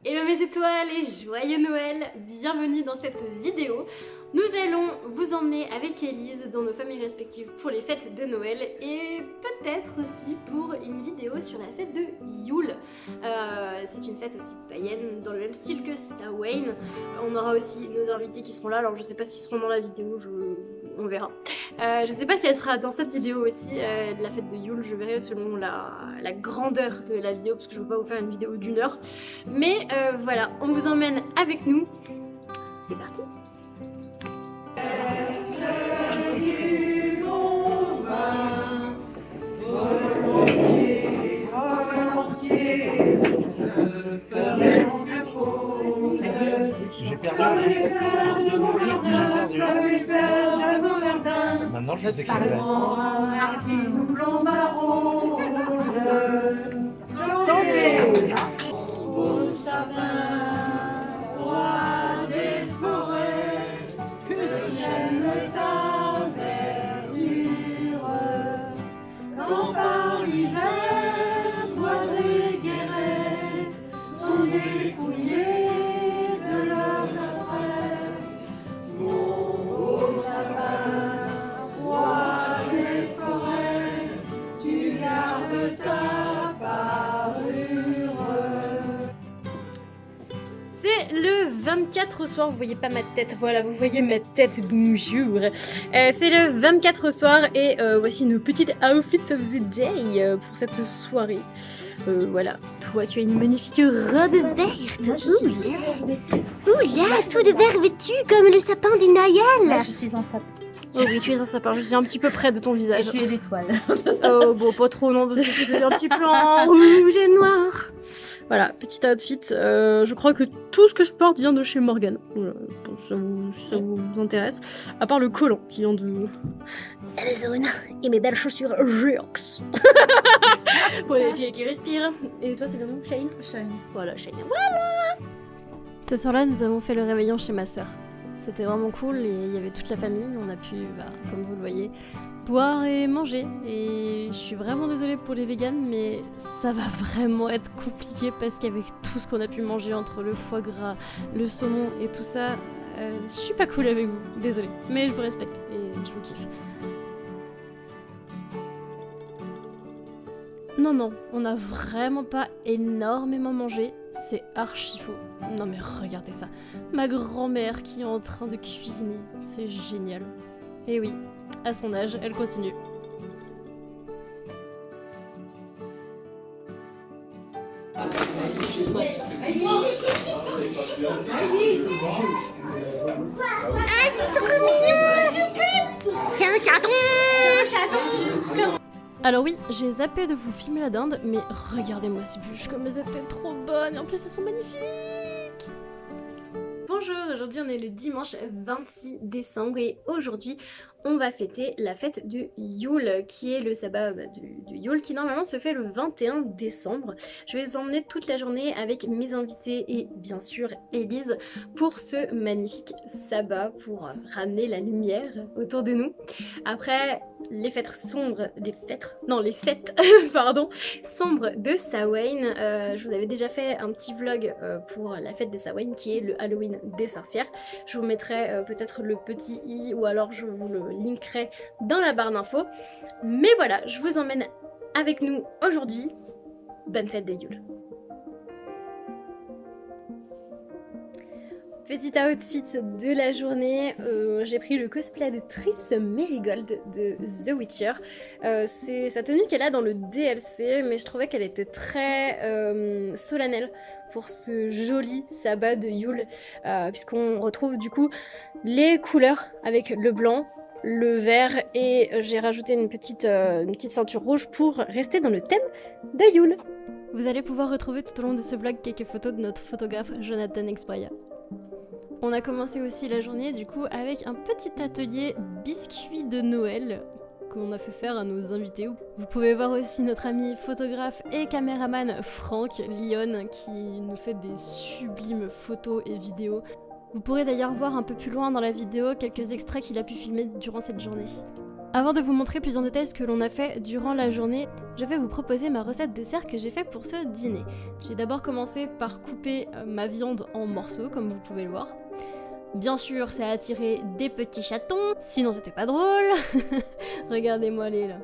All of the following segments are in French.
Hello mes étoiles et joyeux Noël! Bienvenue dans cette vidéo. Nous allons vous emmener avec Élise dans nos familles respectives pour les fêtes de Noël et peut-être aussi pour une vidéo sur la fête de Yule. C'est une fête aussi païenne dans le même style que Samhain. On aura aussi nos invités qui seront là, alors je sais pas s'ils seront dans la vidéo, on verra. Je sais pas si elle sera dans cette vidéo aussi, de la fête de Yule, je verrai selon la grandeur de la vidéo parce que je veux pas vous faire une vidéo d'1 heure. Mais voilà, on vous emmène avec nous. C'est parti! J'ai perdu. Maintenant je sais qu'il fait. Au sapin, roi des forêts, que j'aime ta verdure. Quand par l'hiver, bois et guérets sont dépouillés de leurs attraits. Mon beau sapin, roi des forêts, tu gardes ta parure. C'est le 24 au soir, vous voyez pas ma tête, voilà, vous voyez ma tête, bonjour. C'est le 24 au soir et voici nos petites outfits of the day pour cette soirée. Voilà, toi tu as une magnifique robe verte. Oula, tout de vert vêtu comme le sapin du Noël. Là, je suis en sapin. Oh oui, tu es un sapin, je suis un petit peu près de ton Et visage. tu es l'étoile. Oh bon, pas trop non, parce que tu fais un petit peu en rouge et noir. Voilà, petit outfit. Je crois que tout ce que je porte vient de chez Morgan. Voilà, si ça vous intéresse. À part le collant qui vient de Amazon et mes belles chaussures Geox. Pour les pieds qui respirent. Et toi, c'est le nom Shane? Shine. Voilà, Shane. Voilà. Ce soir-là, nous avons fait le réveillon chez ma sœur. C'était vraiment cool et il y avait toute la famille. On a pu, comme vous le voyez, boire et manger. Et je suis vraiment désolée pour les véganes, mais ça va vraiment être compliqué parce qu'avec tout ce qu'on a pu manger entre le foie gras, le saumon et tout ça, je suis pas cool avec vous. Désolée, mais je vous respecte et je vous kiffe. Non, on n'a vraiment pas énormément mangé, c'est archi faux. Non mais regardez ça, ma grand-mère qui est en train de cuisiner, c'est génial. Et oui, à son âge, elle continue. Ah, c'est trop mignon! C'est un chaton! Alors oui, j'ai zappé de vous filmer la dinde, mais regardez-moi ces bûches comme elles étaient trop bonnes, et en plus elles sont magnifiques. Bonjour, aujourd'hui on est le dimanche 26 décembre et aujourd'hui on va fêter la fête de Yule qui est le sabbat du Yule qui normalement se fait le 21 décembre. Je vais vous emmener toute la journée avec mes invités et bien sûr Élise pour ce magnifique sabbat pour ramener la lumière autour de nous. Après les fêtes sombres, les fêtes pardon, sombres de Samhain, je vous avais déjà fait un petit vlog pour la fête de Samhain qui est le Halloween des sorcières. Je vous mettrai peut-être le petit i ou alors je vous le linkerai dans la barre d'infos. Mais voilà, je vous emmène avec nous aujourd'hui. Bonne fête des Yule. Petit outfit de la journée, j'ai pris le cosplay de Triss Merigold de The Witcher. C'est sa tenue qu'elle a dans le DLC, mais je trouvais qu'elle était très solennelle pour ce joli sabbat de Yule, puisqu'on retrouve du coup les couleurs avec le blanc, le vert et j'ai rajouté une petite ceinture rouge pour rester dans le thème de Yule. Vous allez pouvoir retrouver tout au long de ce vlog quelques photos de notre photographe Jonathan Expoya. On a commencé aussi la journée du coup avec un petit atelier biscuits de Noël qu'on a fait faire à nos invités. Vous pouvez voir aussi notre ami photographe et caméraman Franck Lyon qui nous fait des sublimes photos et vidéos. Vous pourrez d'ailleurs voir un peu plus loin dans la vidéo quelques extraits qu'il a pu filmer durant cette journée. Avant de vous montrer plus en détail ce que l'on a fait durant la journée, je vais vous proposer ma recette dessert que j'ai fait pour ce dîner. J'ai d'abord commencé par couper ma viande en morceaux, comme vous pouvez le voir. Bien sûr, ça a attiré des petits chatons, sinon c'était pas drôle. Regardez-moi les là.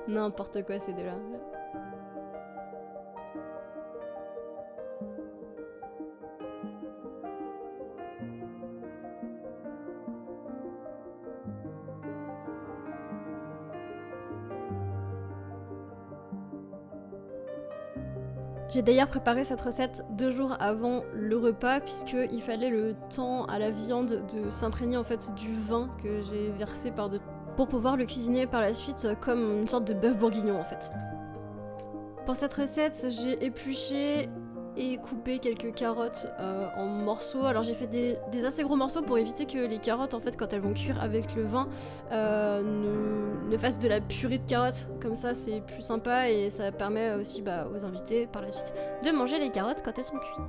N'importe quoi ces deux-là. J'ai d'ailleurs préparé cette recette 2 jours avant le repas puisqu'il fallait le temps à la viande de s'imprégner en fait du vin que j'ai versé par-dessus pour pouvoir le cuisiner par la suite comme une sorte de bœuf bourguignon en fait. Pour cette recette, j'ai épluché et coupé quelques carottes en morceaux. Alors j'ai fait des assez gros morceaux pour éviter que les carottes en fait quand elles vont cuire avec le vin ne fassent de la purée de carottes. Comme ça c'est plus sympa et ça permet aussi aux invités par la suite de manger les carottes quand elles sont cuites.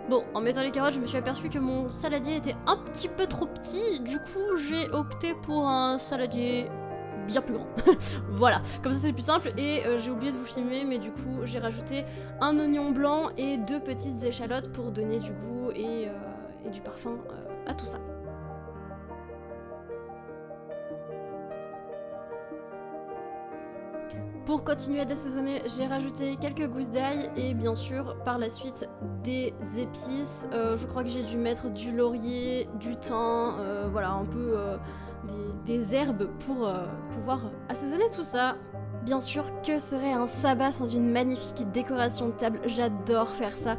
Bon, en mettant les carottes, je me suis aperçue que mon saladier était un petit peu trop petit. Du coup, j'ai opté pour un saladier bien plus grand. Voilà, comme ça c'est plus simple. Et j'ai oublié de vous filmer, mais du coup, j'ai rajouté un oignon blanc et 2 petites échalotes pour donner du goût et du parfum à tout ça. Pour continuer à d'assaisonner, j'ai rajouté quelques gousses d'ail et bien sûr par la suite des épices. Je crois que j'ai dû mettre du laurier, du thym, voilà un peu des herbes pour pouvoir assaisonner tout ça. Bien sûr, que serait un sabbat sans une magnifique décoration de table? J'adore faire ça.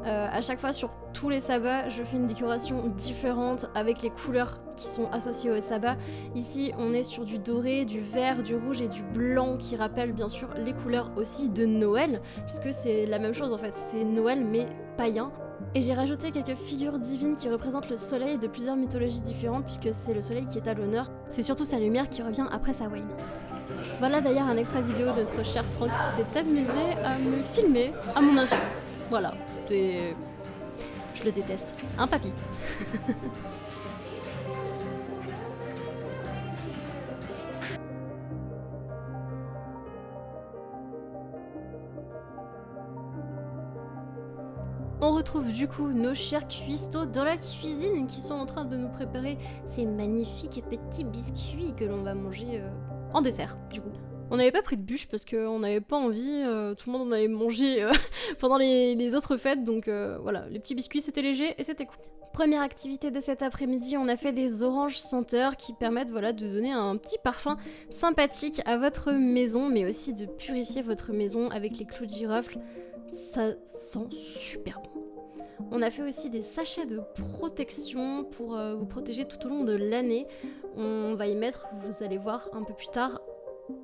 À chaque fois sur tous les sabbats, je fais une décoration différente avec les couleurs qui sont associées au sabbat. Ici, on est sur du doré, du vert, du rouge et du blanc qui rappellent bien sûr les couleurs aussi de Noël, puisque c'est la même chose en fait, c'est Noël mais païen. Et j'ai rajouté quelques figures divines qui représentent le soleil de plusieurs mythologies différentes, puisque c'est le soleil qui est à l'honneur. C'est surtout sa lumière qui revient après sa wane. Voilà d'ailleurs un extrait vidéo de notre cher Franck qui s'est amusé à me filmer à mon insu. Voilà, c'est... Je le déteste. Hein, papy? On retrouve du coup nos chers cuistots dans la cuisine qui sont en train de nous préparer ces magnifiques petits biscuits que l'on va manger en dessert du coup. On n'avait pas pris de bûche parce qu'on n'avait pas envie, tout le monde en avait mangé pendant les autres fêtes, donc voilà, les petits biscuits c'était léger et c'était cool. Première activité de cet après-midi, on a fait des oranges senteurs qui permettent voilà, de donner un petit parfum sympathique à votre maison, mais aussi de purifier votre maison avec les clous de girofle. Ça sent super bon. On a fait aussi des sachets de protection pour vous protéger tout au long de l'année. On va y mettre, vous allez voir un peu plus tard,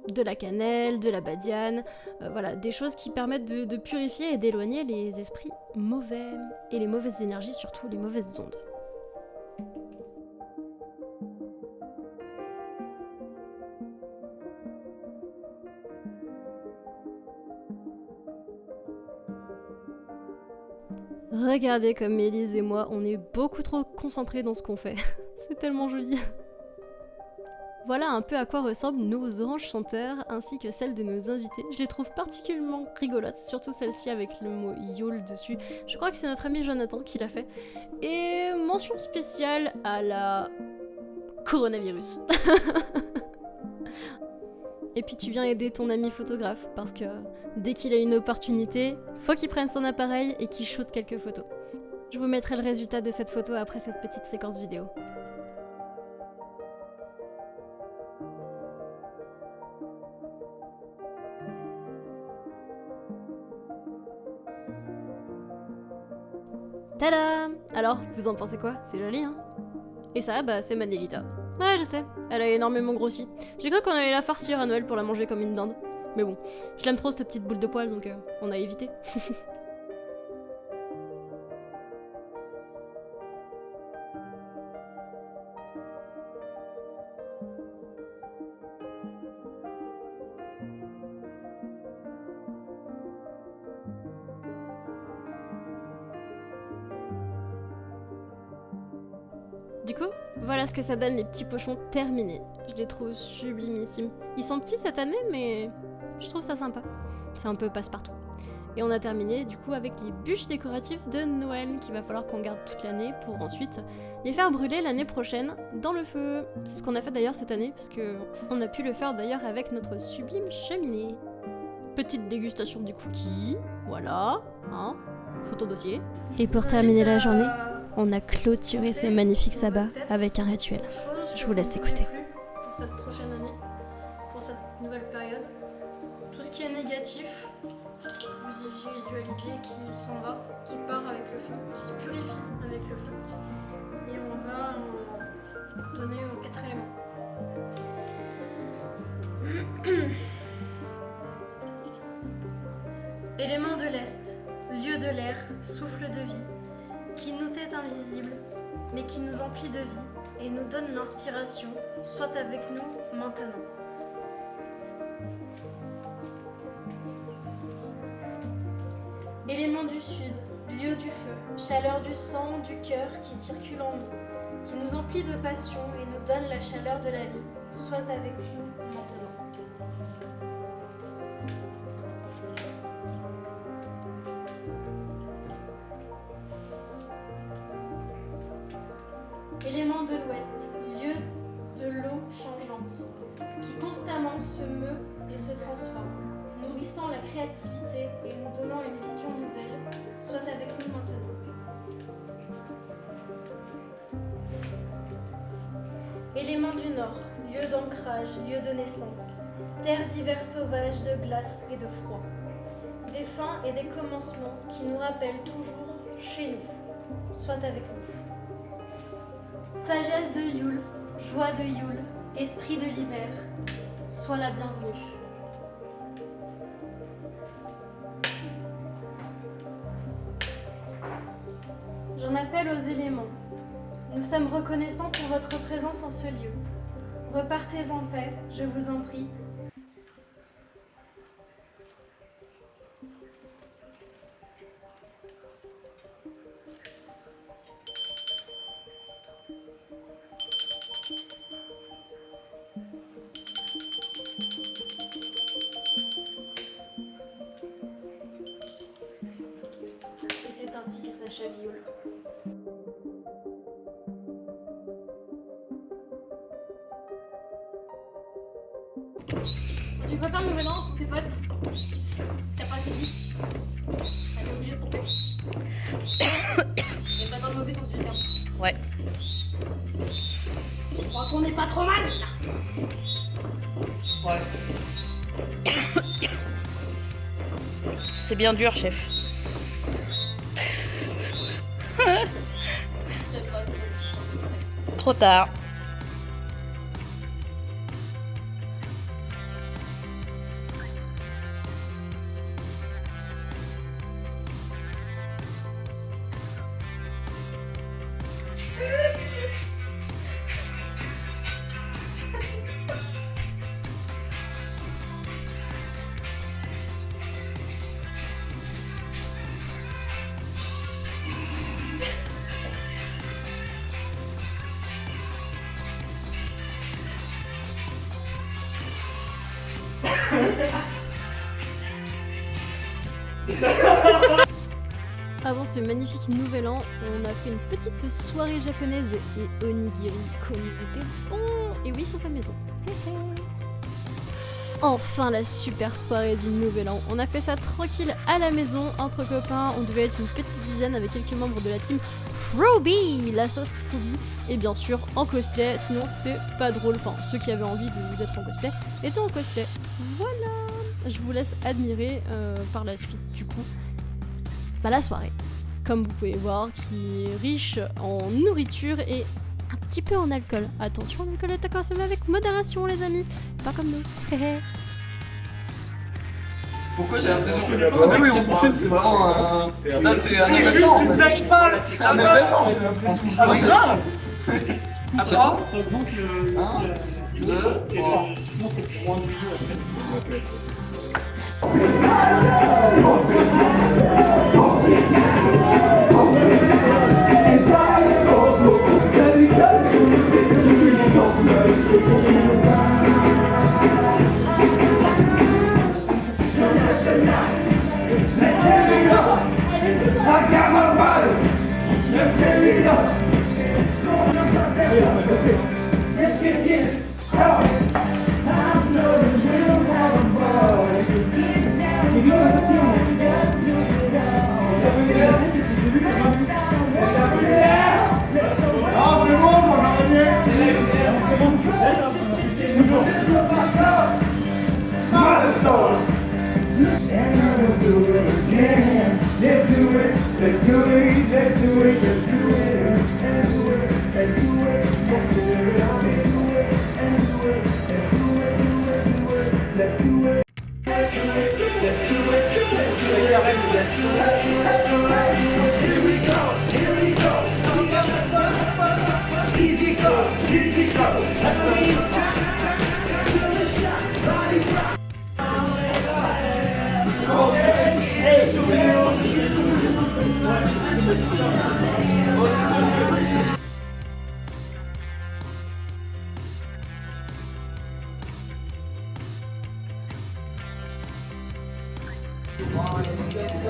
de la cannelle, de la badiane, voilà, des choses qui permettent de purifier et d'éloigner les esprits mauvais et les mauvaises énergies, surtout les mauvaises ondes. Regardez comme Élise et moi, on est beaucoup trop concentrés dans ce qu'on fait. C'est tellement joli. Voilà un peu à quoi ressemblent nos oranges senteurs ainsi que celles de nos invités. Je les trouve particulièrement rigolotes, surtout celle-ci avec le mot YOL dessus. Je crois que c'est notre ami Jonathan qui l'a fait. Et mention spéciale à la coronavirus. Et puis tu viens aider ton ami photographe parce que dès qu'il a une opportunité, faut qu'il prenne son appareil et qu'il shoote quelques photos. Je vous mettrai le résultat de cette photo après cette petite séquence vidéo. Tada! Alors, vous en pensez quoi? C'est joli, hein? Et ça, bah, c'est Manelita. Ouais, je sais, elle a énormément grossi. J'ai cru qu'on allait la farcir à Noël pour la manger comme une dinde. Mais bon, je l'aime trop cette petite boule de poil, donc on a évité. Du coup, voilà ce que ça donne les petits pochons terminés. Je les trouve sublimissimes. Ils sont petits cette année, mais je trouve ça sympa. C'est un peu passe-partout. Et on a terminé du coup avec les bûches décoratives de Noël qu'il va falloir qu'on garde toute l'année pour ensuite les faire brûler l'année prochaine dans le feu. C'est ce qu'on a fait d'ailleurs cette année parce que on a pu le faire d'ailleurs avec notre sublime cheminée. Petite dégustation du cookie, voilà, hein, photo dossier. Et pour terminer la journée, on a clôturé ce magnifique sabbat avec un rituel. Je vous laisse écouter. Pour cette prochaine année, pour cette nouvelle période, tout ce qui est négatif, vous visualisez qui s'en va, qui part avec le feu, qui se purifie avec le feu. Et on va donner aux 4 éléments. Élément de l'Est, lieu de l'air, souffle de vie, qui nous est invisible, mais qui nous emplit de vie et nous donne l'inspiration, soit avec nous maintenant. Élément du Sud, lieu du feu, chaleur du sang, du cœur qui circule en nous, qui nous emplit de passion et nous donne la chaleur de la vie, soit avec nous maintenant. Élément de l'Ouest, lieu de l'eau changeante, qui constamment se meut et se transforme, nourrissant la créativité et nous donnant une vision nouvelle, soit avec nous maintenant. Élément du Nord, lieu d'ancrage, lieu de naissance, terre d'hiver sauvage, de glace et de froid, des fins et des commencements qui nous rappellent toujours chez nous, soit avec nous. Sagesse de Yule, joie de Yule, esprit de l'hiver, sois la bienvenue. J'en appelle aux éléments. Nous sommes reconnaissants pour votre présence en ce lieu. Repartez en paix, je vous en prie. Et c'est ainsi que s'achève Yule. Tu peux faire le nouvel an pour tes potes? T'as pas assez dit? T'es obligé de pomper. Et pas dans le mauvais sens du terme. Ouais. Je crois qu'on est pas trop mal là. Ouais. C'est bien dur, chef. Trop tard. Avant ce magnifique nouvel an, on a fait une petite soirée japonaise et onigiri comme ils étaient bons. Et oui, ils sont faits maison. Enfin la super soirée du nouvel an. On a fait ça tranquille à la maison, entre copains. On devait être une petite dizaine avec quelques membres de la team Froby, la sauce Froby. Et bien sûr en cosplay, sinon c'était pas drôle. Enfin, ceux qui avaient envie d'être en cosplay étaient en cosplay. Voilà. Je vous laisse admirer par la suite du coup la soirée, comme vous pouvez voir, qui est riche en nourriture et un petit peu en alcool. Attention, l'alcool est à consommer avec modération les amis, pas comme nous. Pourquoi j'ai l'impression que... Ah oui, on confirme, c'est vraiment un... Là, c'est un juste événement. une backpack. C'est un événement, j'ai l'impression. Ah mais grave. À toi. 1, 2, 3. Sinon c'est pour ennuyeux après. It's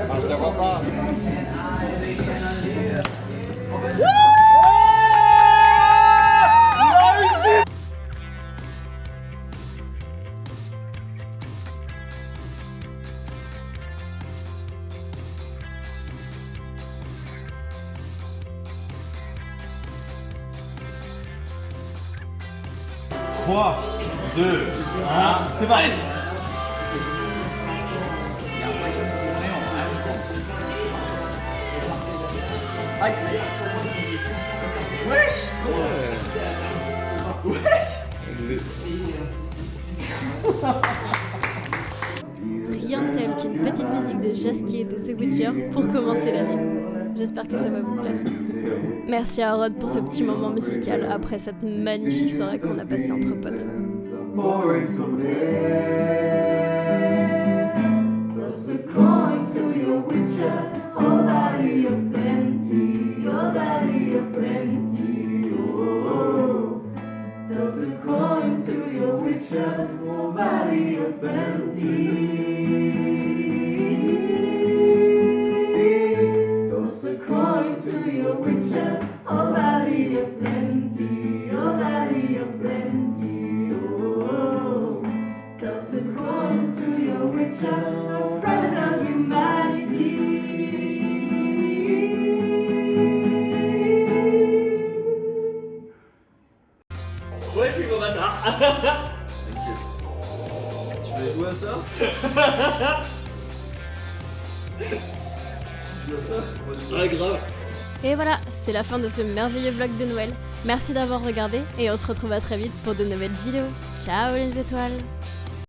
Ah, je la vois pas. 3, 2, 1, c'est parti. Wesh. Rien de tel qu'une petite musique de Jasquier de The Witcher pour commencer l'année. J'espère que ça va vous plaire. Merci à Rod pour ce petit moment musical après cette magnifique soirée qu'on a passée entre potes. Toss a coin to your witcher, oh valley of plenty. Toss a coin to your witcher, oh valley of plenty, oh valley of plenty. Oh, toss a coin to your witcher, oh friend of humanity. Ouais, je suis mon bâtard. T'inquiète. Tu veux jouer à ça? Tu joues à ça? Ouais, grave. Et voilà, c'est la fin de ce merveilleux vlog de Noël. Merci d'avoir regardé et on se retrouve à très vite pour de nouvelles vidéos. Ciao les étoiles!